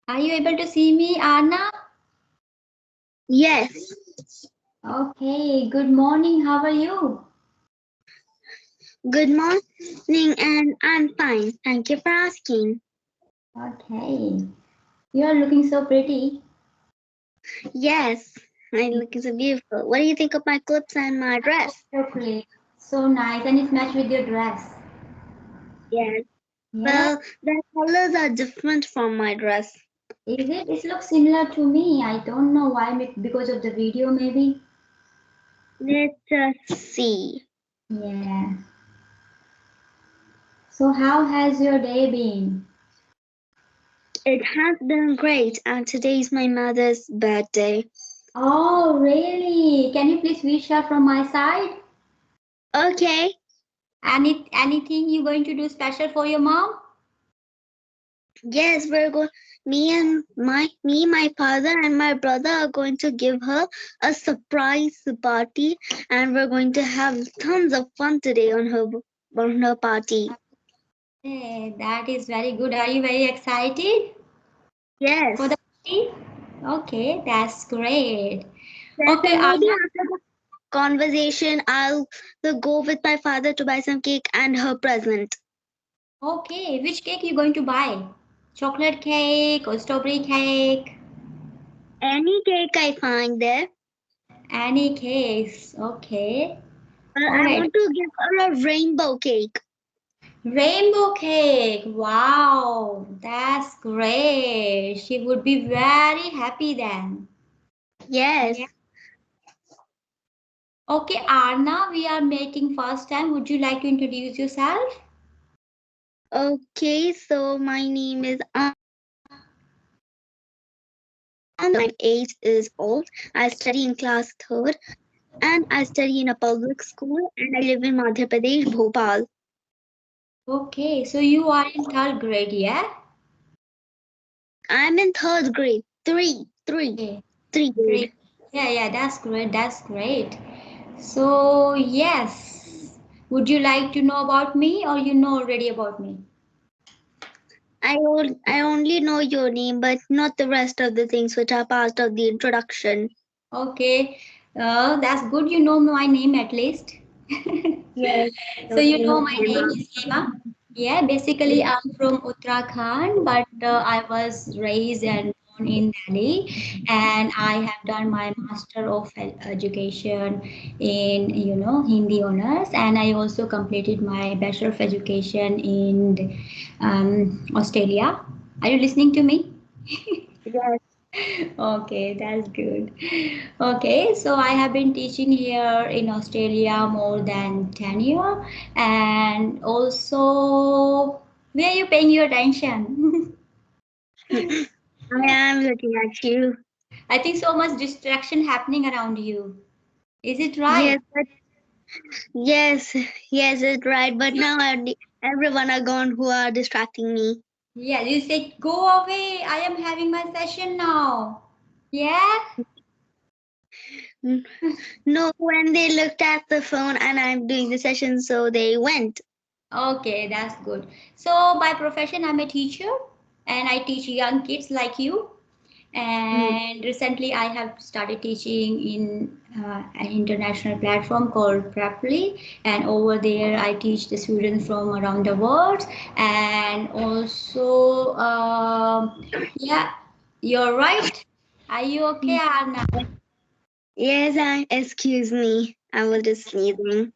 Are you able to see me, Aarna? Yes. Okay, good morning. How are you? Good morning, and I'm fine. Thank you for asking. Okay, you are looking so pretty. Yes, my look is so beautiful. What do you think of my clips and my dress? Okay, so nice, and it's matched with your dress. Yes. Yeah, Well, the colors are different from my dress. is it? It looks similar to me. I don't know why, because of the video, maybe. Let's see. Yeah. So, how has your day been? It has been great, and today is my mother's birthday. Oh, really? Can you please wish her from my side? Okay. Anything you going to do special for your mom? Yes, we're going. My father and my brother are going to give her a surprise party, and we're going to have tons of fun today on her party. Hey, that is very good. Are you very excited for the Yes. party? Okay, that's great. Yes, Okay, and maybe Anna. after the conversation, I'll go with my father to buy some cake and her present. Okay, which cake you going to buy? Chocolate cake or strawberry cake? Any cake I find there. Any cakes. Okay. All I right. want to give her a rainbow cake. Rainbow cake. Wow, that's great. She would be very happy then. Yes. Yeah. Okay, Arna, we are meeting first time. Would you like to introduce yourself? Okay, so my name is I'm 8 years old. I study in class third and I study in a public school and I live in Madhya Pradesh, Bhopal. Okay, so you are in third grade, yeah? I'm in third grade. Okay, Three grade. great. Yeah, that's great. That's great. So, yes, would you like to know about me or you know already about me? I only know your name, but not the rest of the things which are part of the introduction. Okay, that's good. You know my name at least. Yes, So your you name know is my name Emma. is Seema. Yeah, basically I'm from Uttarakhand, but I was raised and born in Delhi, and I have done my Master of Education in Hindi honors, and I also completed my Bachelor of Education in Australia. Are you listening to me? Yes. Okay, that's good. Okay, so I have been teaching here in Australia more than 10 years, and also where are you paying your attention? I am looking at you. I think so much distraction happening around you. Is it right? Yes, yes, yes, it's right. But now everyone are gone who are distracting me. Yeah, you say go away. I am having my session now. Yeah? N- No, when they looked at the phone and I'm doing the session, so they went. Okay, that's good. So by profession, I'm a teacher and I teach young kids like you. Mm. And recently I have started teaching in an international platform called Preply, and over there I teach the students from around the world. And also yeah, you're right. Are you okay, Arna? Yes, excuse me. I was just sneezing.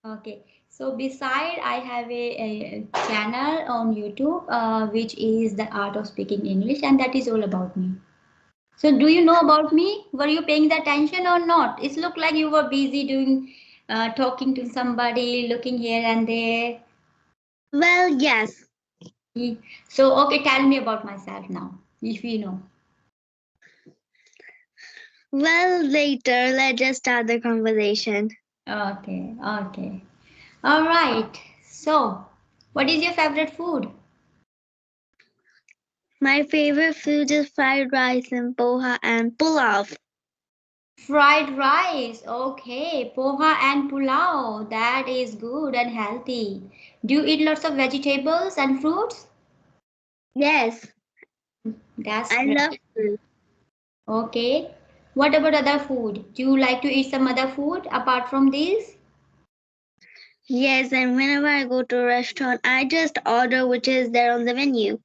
Okay, so beside I have a channel on YouTube which is the art of speaking English, and that is all about me. So, do you know about me? Were you paying the attention or not? It looked like you were busy doing, talking to somebody, looking here and there. Well, yes. So, okay, tell me about myself now, if you know. Well, later, let's just start the conversation. Okay. All right. So, what is your favorite food? My favorite food is fried rice and poha and pulao. Fried rice. Okay, poha and pulao. That is good and healthy. Do you eat lots of vegetables and fruits? Yes. That's I great. love fruit. Okay. What about other food? Do you like to eat some other food apart from these? Yes, and whenever I go to a restaurant, I just order which is there on the menu.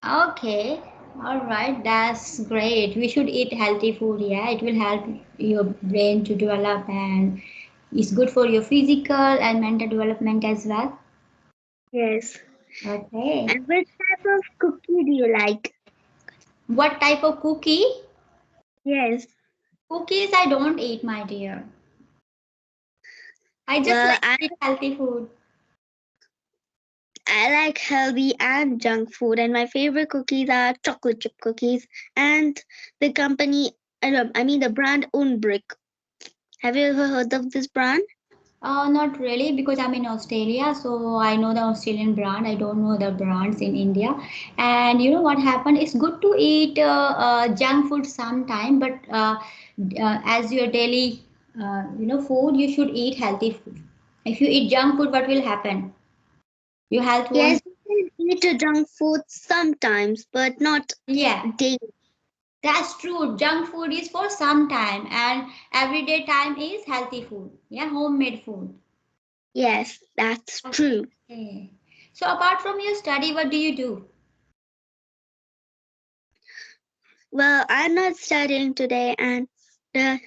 Okay. All right. That's great. We should eat healthy food. Yeah, it will help your brain to develop and it's good for your physical and mental development as well. Yes. Okay. And which type of cookie do you like? What type of cookie? Yes. Cookies I don't eat, my dear. I just Well, like to eat healthy food. I like healthy and junk food, and my favorite cookies are chocolate chip cookies and the company. I mean the brand Unbrick. Have you ever heard of this brand? Not really because I'm in Australia, so I know the Australian brand. I don't know the brands in India. And you know what happened? It's good to eat junk food sometime, but as your daily food, you should eat healthy food. If you eat junk food, what will happen? Your health won't. Yes, you can eat a junk food sometimes, but not Yeah, daily. that's true. Junk food is for some time, and everyday time is healthy food. Yeah, homemade food. Yes, that's true. Okay. So apart from your study, what do you do? Well, I'm not studying today, uh,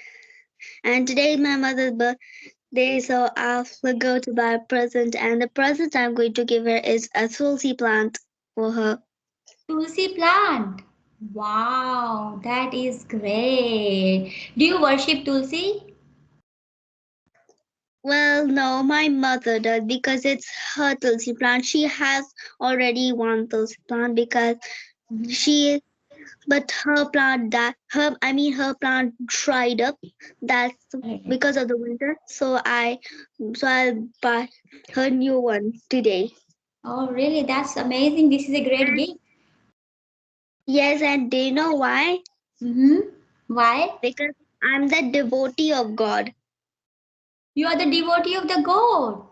and today is my mother's birthday, so I'll go to buy a present. And the present I'm going to give her is a tulsi plant for her. Tulsi plant. Wow, that is great. Do you worship Tulsi? Well, no, my mother does because it's her tulsi plant. She has already one tulsi plant because Mhm. she, but her plant that her plant dried up. That's Okay. because of the winter. So I'll buy her new one today. Oh, really? That's amazing. This is a great gift. Yes, and do you know why? Mm-hmm. Why? Because I'm the devotee of God. You are the devotee of the God.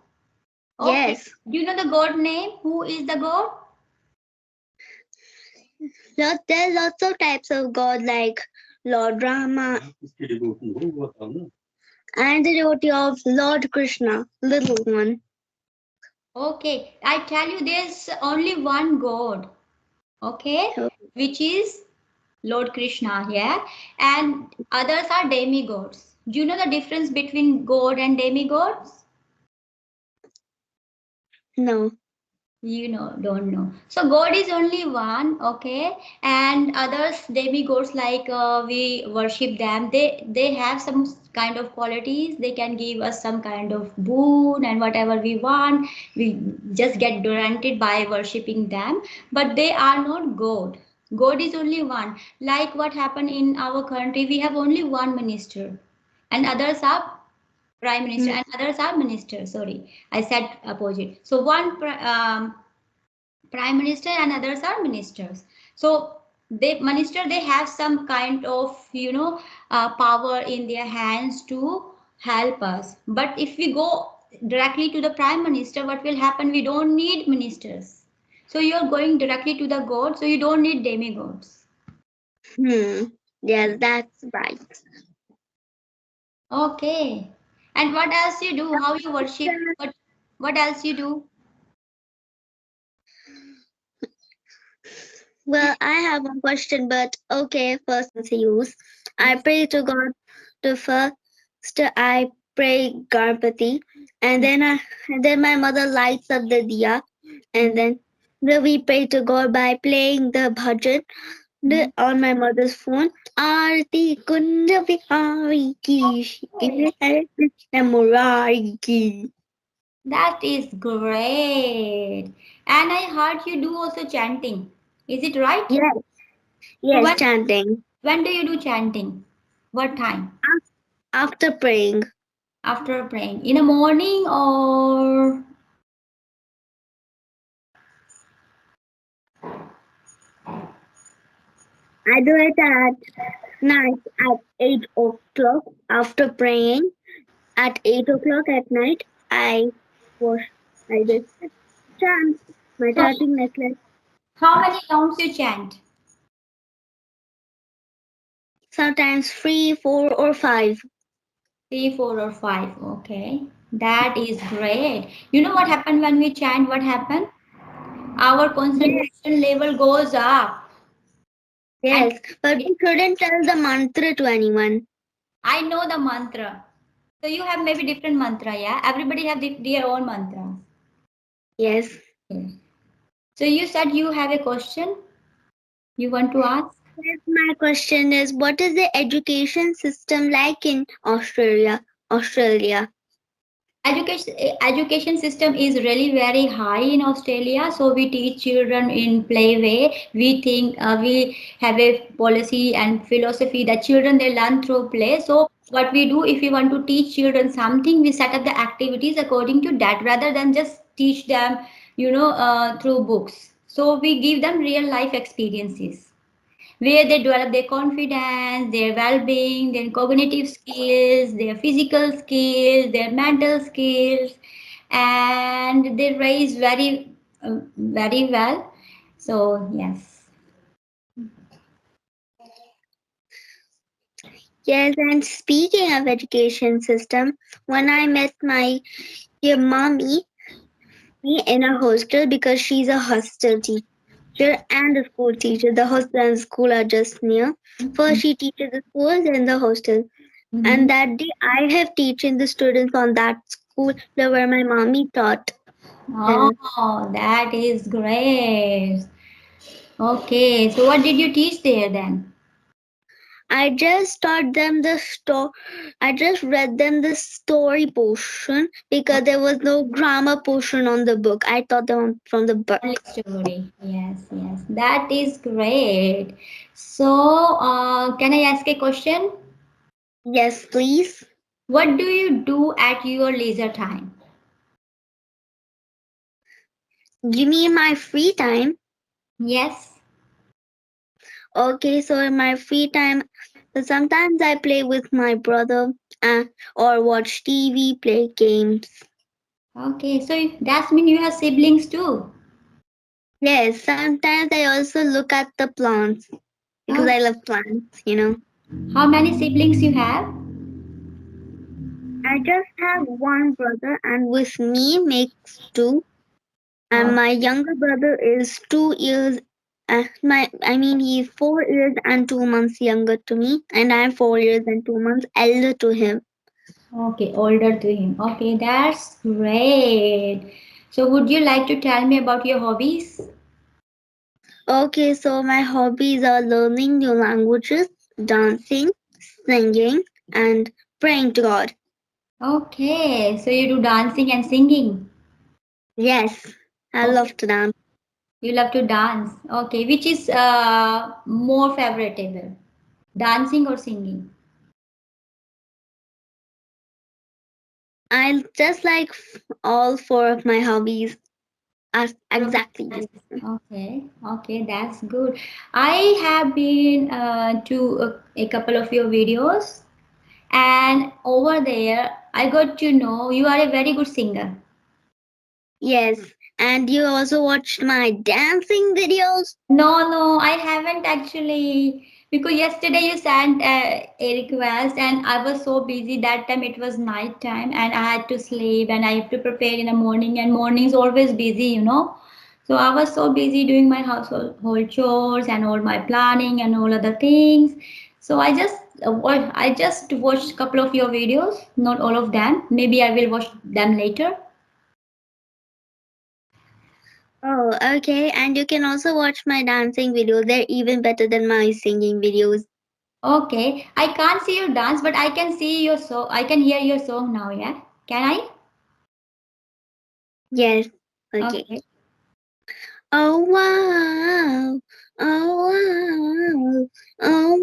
Okay. Yes, Do you know the God name? Who is the God? there's lots of types of God like Lord Rama and the devotee of Lord Krishna, little one. Okay. I tell you, there's only one God. Okay. So, Which is Lord Krishna, yeah, and others are demigods. Do you know the difference between god and demigods? no. You know, don't know. So God is only one, okay, and others demigods like we worship them. They have some kind of qualities. They can give us some kind of boon and whatever we want. We just get granted by worshiping them, but they are not God. God is only one. Like what happened in our country, we have only one minister, and others are prime minister, Hmm. and others are ministers. Sorry, I said opposite. So one prime minister and others are ministers. So they minister, they have some kind of power in their hands to help us. But if we go directly to the prime minister, what will happen? We don't need ministers. So you're going directly to the god, so you don't need demigods. Hmm. Yes, that's right. Okay. And what else you do? How you worship? What else you do? Well, I have one question, but okay, first answer use. I Yes. pray to God to first I pray Ganpati and then my mother lights up the diya and Mhm. then we pray to God by playing the bhajan Mhm. on my mother's phone. Aarti Kunja Bihari ki Hey, Krishna Murari ki. that is great. And I heard you do also chanting. Is it right? Yes, So yes, chanting. when do you do chanting? What time? After praying. After praying? In the morning or I do it at night at 8 o'clock after praying. At 8 o'clock at night, wash, I just chant my so chanting necklace. how many rounds you chant? sometimes 3, 4, or 5. Three, four, or five. Okay. That is great. You know what happened when we chant? What happened? Our Yes, concentration level goes up. And yes, but we shouldn't tell the mantra to anyone. I know the mantra. So you have maybe different mantra, yeah? Everybody have their own mantra. Yes. Okay. So you said you have a question you want to ask? Yes, my question is, what is the education system like in Australia? Australia. Education system is really very high in Australia, so we teach children in play way. We think we have a policy and philosophy that children they learn through play. So what we do, if we want to teach children something, we set up the activities according to that rather than just teach them, through books. So we give them real life experiences where they develop their confidence, their well-being, their cognitive skills, their physical skills, their mental skills, and they raise very well. So yes. Yes, and speaking of education system, when I met my dear mommy me in a hostel because she's a hostel teacher and a school teacher. The hostel and school are just near. First she teaches the schools and the hostel. Mhm. And that day I have teaching the students on that school where my mommy taught her. Oh, that is great. Okay, so what did you teach there then? I just taught them the I just read them the story portion because there was no grammar portion on the book. I taught them from the Only book. story. Yes, yes, that is great. So, can I ask a question? Yes, please. What do you do at your leisure time? Give me my free time. Yes. Okay, so in my free time, sometimes I play with my brother or watch TV, play games. Okay, so that means you have siblings too. Yes, sometimes I also look at the plants because Oh, I love plants. how many siblings you have? I just have one brother, and with me makes two. And Oh, my younger brother is 2 years. He's 4 years and 2 months younger to me, and I'm 4 years and 2 months elder to him. okay, older to him. Okay, that's great. So, would you like to tell me about your hobbies? Okay, so my hobbies are learning new languages, dancing, singing, and praying to God. Okay, so you do dancing and singing. Yes, I Okay, love to dance. you love to dance. Okay, which is more favorable, dancing or singing? I just like all four of my hobbies are exactly the same. Okay, okay, that's good. I have been to a couple of your videos, and over there, I got to know you are a very good singer. Yes, and you also watched my dancing videos? No, no, I haven't actually. Because yesterday you sent a request, and I was so busy that time. It was night time, and I had to sleep, and I have to prepare in the morning, and morning's always busy. So I was so busy doing my household chores and all my planning and all other things. So I just watched a couple of your videos, not all of them. Maybe I will watch them later. Oh, okay. And you can also watch my dancing videos. They're even better than my singing videos. Okay, I can't see you dance, but I can see your song. I can hear your song now. Yeah, can I? Yes. Okay. Okay. Oh wow. Oh wow. Oh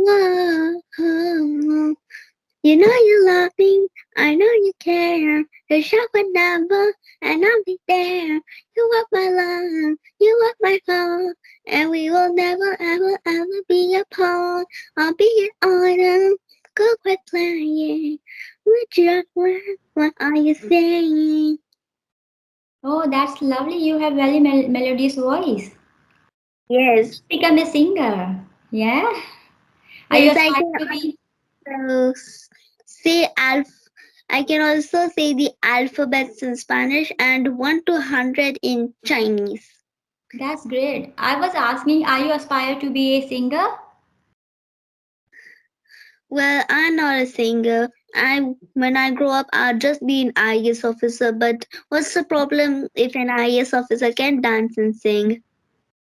wow. You know you love me. I know you care. The shop would never, and I'll be there. You are my love. You are my heart. And we will never, ever, ever be apart. I'll be your honor. Go quit playing. Would you what are you saying? Oh, that's lovely. You have very melodious voice. Yes. Become a singer. Yeah. Are you Yes, I aspiring can to be? say alph. I can also say the alphabets in Spanish and 1 to 100 in Chinese. That's great. I was asking, are you aspire to be a singer? Well, I'm not a singer. When I grow up, I'll just be an IAS officer. But what's the problem if an IAS officer can dance and sing?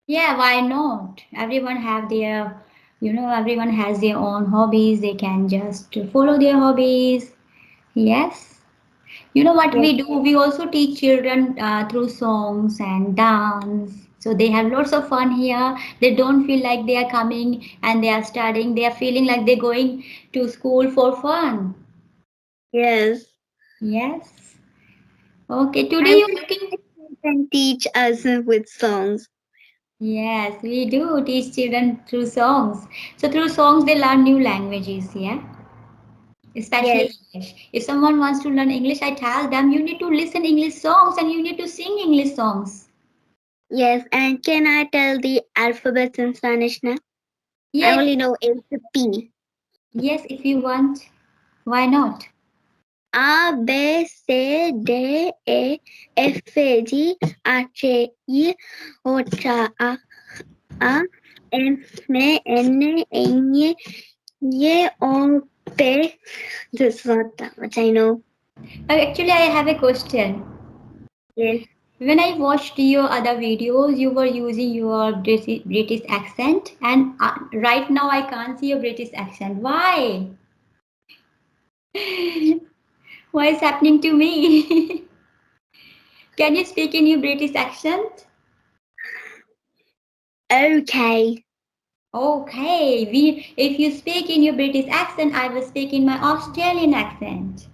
Yeah, why not? Everyone have their, everyone has their own hobbies. They can just follow their hobbies. Yes. You know what Yes, we do? We also teach children through songs and dance. So they have lots of fun here. They don't feel like they are coming and they are studying. They are feeling like they're going to school for fun. yes. Yes. Okay, I today you're wish looking. they can teach us with songs. Yes, we do teach children through songs. So through songs they learn new languages, yeah? Especially Yes, English. If someone wants to learn English, I tell them you need to listen English songs and you need to sing English songs. yes. And can I tell the alphabets in Spanish now? I Yeah, only know A to P. yes, if you want. Why not? A, B, C, D, E, F, G, H, I, J, A, N, N, O, P. This is not that much I know. Actually, I have a question. Yes, When I watched your other videos, you were using your British accent, and right now I can't see your British accent. Why? Why is happening to me? Can you speak in your British accent? okay. Okay, if you speak in your British accent, I will speak in my Australian accent.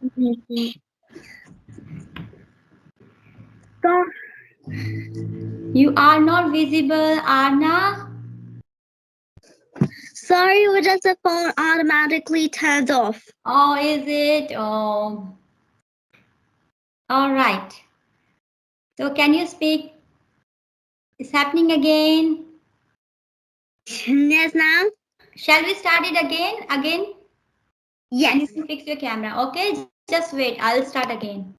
Mhm. So, You are not visible, Arna. sorry, we just the phone automatically turned off. Oh, is it? Oh, all right. So, can you speak? It's happening again. Yes, now? Shall we start it again? Again? And you Yes. can fix your camera. Okay, just wait. I'll start again.